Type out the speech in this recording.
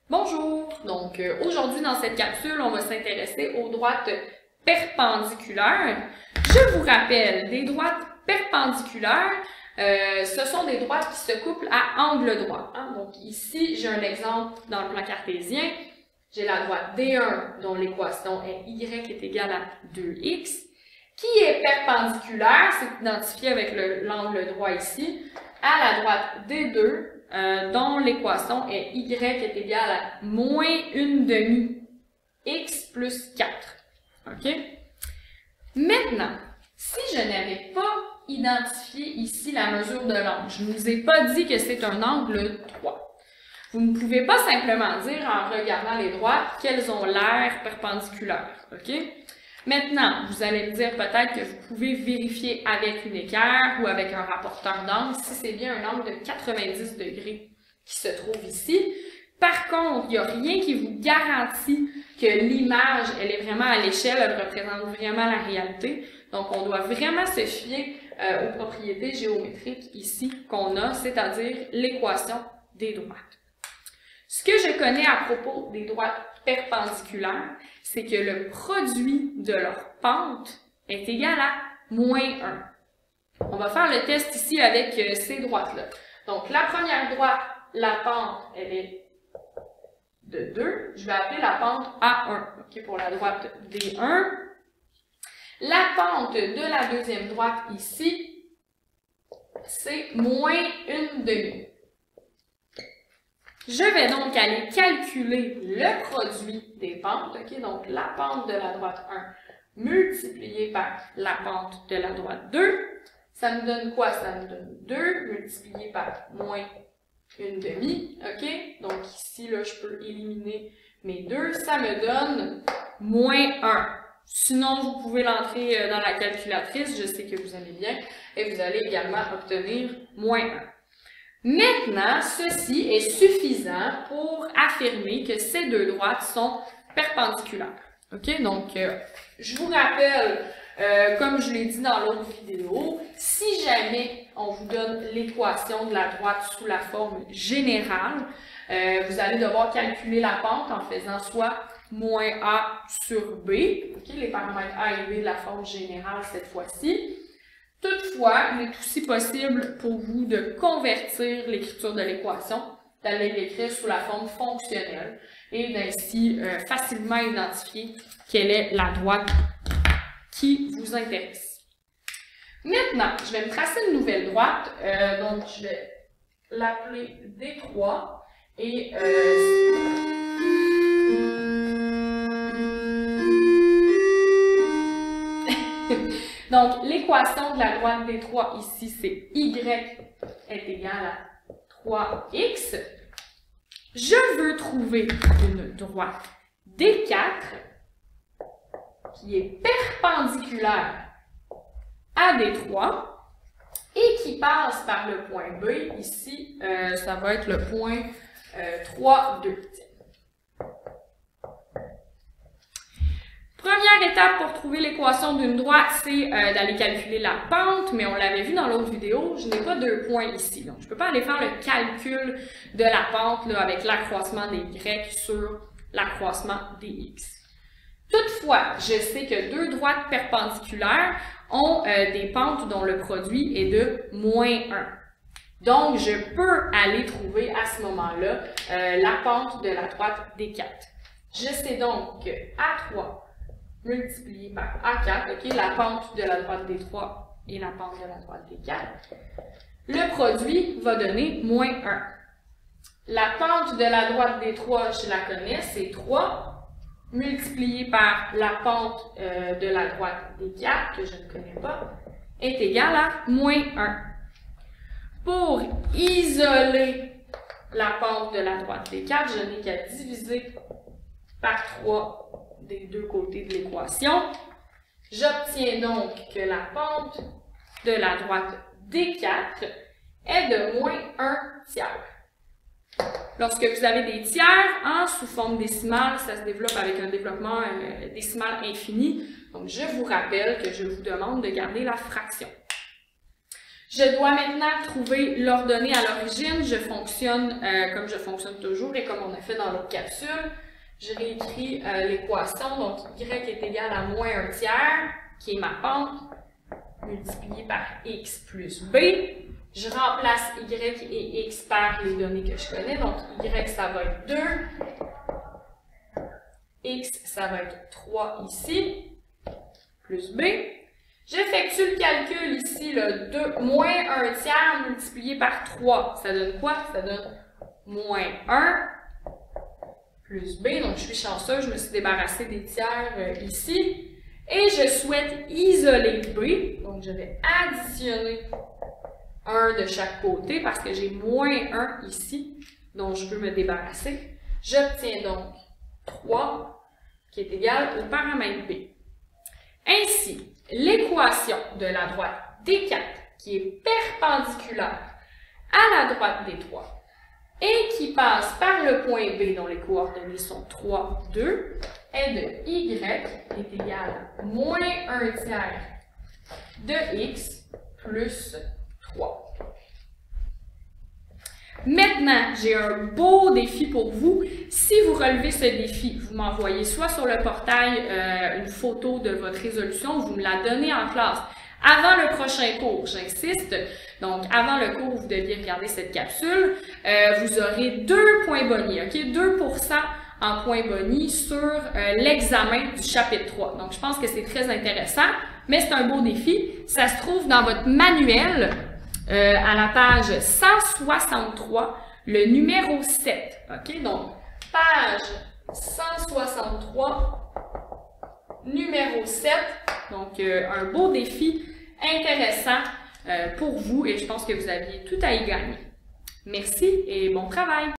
Bonjour! Donc aujourd'hui dans cette capsule, on va s'intéresser aux droites perpendiculaires. Je vous rappelle, des droites perpendiculaires, ce sont des droites qui se couplent à angle droit. Donc ici, j'ai un exemple dans le plan cartésien. J'ai la droite D1 dont l'équation est y est égale à 2x, qui est perpendiculaire, c'est identifié avec l'angle droit ici, à la droite D2, dont l'équation est y est égale à moins 1/2 x plus 4. OK? Maintenant, si je n'avais pas identifié ici la mesure de l'angle, je ne vous ai pas dit que c'est un angle droit. Vous ne pouvez pas simplement dire en regardant les droites qu'elles ont l'air perpendiculaires. OK? Maintenant, vous allez me dire peut-être que vous pouvez vérifier avec une équerre ou avec un rapporteur d'angle si c'est bien un angle de 90 degrés qui se trouve ici. Par contre, il n'y a rien qui vous garantit que l'image, elle est vraiment à l'échelle, elle représente vraiment la réalité. Donc, on doit vraiment se fier aux propriétés géométriques ici qu'on a, c'est-à-dire l'équation des droites. Ce que je connais à propos des droites perpendiculaires, c'est que le produit de leur pente est égal à moins 1. On va faire le test ici avec ces droites-là. Donc, la première droite, la pente, elle est de 2. Je vais appeler la pente A1, OK, pour la droite D1. La pente de la deuxième droite ici, c'est moins 1/2. Je vais donc aller calculer le produit des pentes, OK? Donc, la pente de la droite 1 multipliée par la pente de la droite 2. Ça me donne quoi? Ça me donne 2 multiplié par moins 1/2, OK? Donc, ici, là, je peux éliminer mes 2. Ça me donne moins 1. Sinon, vous pouvez l'entrer dans la calculatrice. Je sais que vous aimez bien. Et vous allez également obtenir moins 1. Maintenant, ceci est suffisant pour affirmer que ces deux droites sont perpendiculaires. OK? Donc, je vous rappelle, comme je l'ai dit dans l'autre vidéo, si jamais on vous donne l'équation de la droite sous la forme générale, vous allez devoir calculer la pente en faisant soit moins A sur B, OK? Les paramètres A et B de la forme générale cette fois-ci. Toutefois, il est aussi possible pour vous de convertir l'écriture de l'équation, d'aller l'écrire sous la forme fonctionnelle et d'ainsi facilement identifier quelle est la droite qui vous intéresse. Maintenant, je vais me tracer une nouvelle droite, donc je vais l'appeler D3 et donc, l'équation de la droite D3 ici, c'est y est égal à 3x. Je veux trouver une droite D4 qui est perpendiculaire à D3 et qui passe par le point B. Ici, ça va être le point 3, 2. Première étape pour trouver l'équation d'une droite, c'est d'aller calculer la pente, mais on l'avait vu dans l'autre vidéo, je n'ai pas 2 points ici. Donc, je ne peux pas aller faire le calcul de la pente là, avec l'accroissement des y sur l'accroissement des x. Toutefois, je sais que deux droites perpendiculaires ont des pentes dont le produit est de moins 1. Donc, je peux aller trouver à ce moment-là la pente de la droite D4. Je sais donc que A3 multiplié par A4, OK, la pente de la droite D3 et la pente de la droite D4, le produit va donner moins 1. La pente de la droite D3, je la connais, c'est 3, multiplié par la pente de la droite D4, que je ne connais pas, est égal à moins 1. Pour isoler la pente de la droite D4, je n'ai qu'à diviser par 3 des deux côtés de l'équation. J'obtiens donc que la pente de la droite D4 est de moins 1/3. Lorsque vous avez des tiers sous forme décimale, ça se développe avec un développement décimal infini. Donc, je vous rappelle que je vous demande de garder la fraction. Je dois maintenant trouver l'ordonnée à l'origine. Je fonctionne comme je fonctionne toujours et comme on a fait dans l'autre capsule. Je réécris l'équation, donc y est égal à moins 1/3, qui est ma pente, multiplié par x plus b. Je remplace y et x par les données que je connais, donc y ça va être 2, x ça va être 3 ici, plus b. J'effectue le calcul ici, le 2 moins 1/3 multiplié par 3. Ça donne quoi? Ça donne moins 1 plus b. Donc, je suis chanceuse, je me suis débarrassée des tiers ici. Et je souhaite isoler b. Donc, je vais additionner 1 de chaque côté parce que j'ai moins 1 ici, dont je veux me débarrasser. J'obtiens donc 3 qui est égal au paramètre b. Ainsi, l'équation de la droite D4 qui est perpendiculaire à la droite D3 et qui passe par le point B dont les coordonnées sont 3, 2 est de y est égal à moins 1/3 de x plus 3. Maintenant, j'ai un beau défi pour vous. Si vous relevez ce défi, vous m'envoyez soit sur le portail une photo de votre résolution, vous me la donnez en classe. Avant le prochain cours, j'insiste, donc avant le cours, vous deviez regarder cette capsule, vous aurez 2 points bonus, ok? 2% en points bonus sur l'examen du chapitre 3. Donc, je pense que c'est très intéressant, mais c'est un beau défi. Ça se trouve dans votre manuel, à la page 163, le numéro 7. OK? Donc, page 163, numéro 7. Donc, un beau défi intéressant pour vous et je pense que vous aviez tout à y gagner. Merci et bon travail!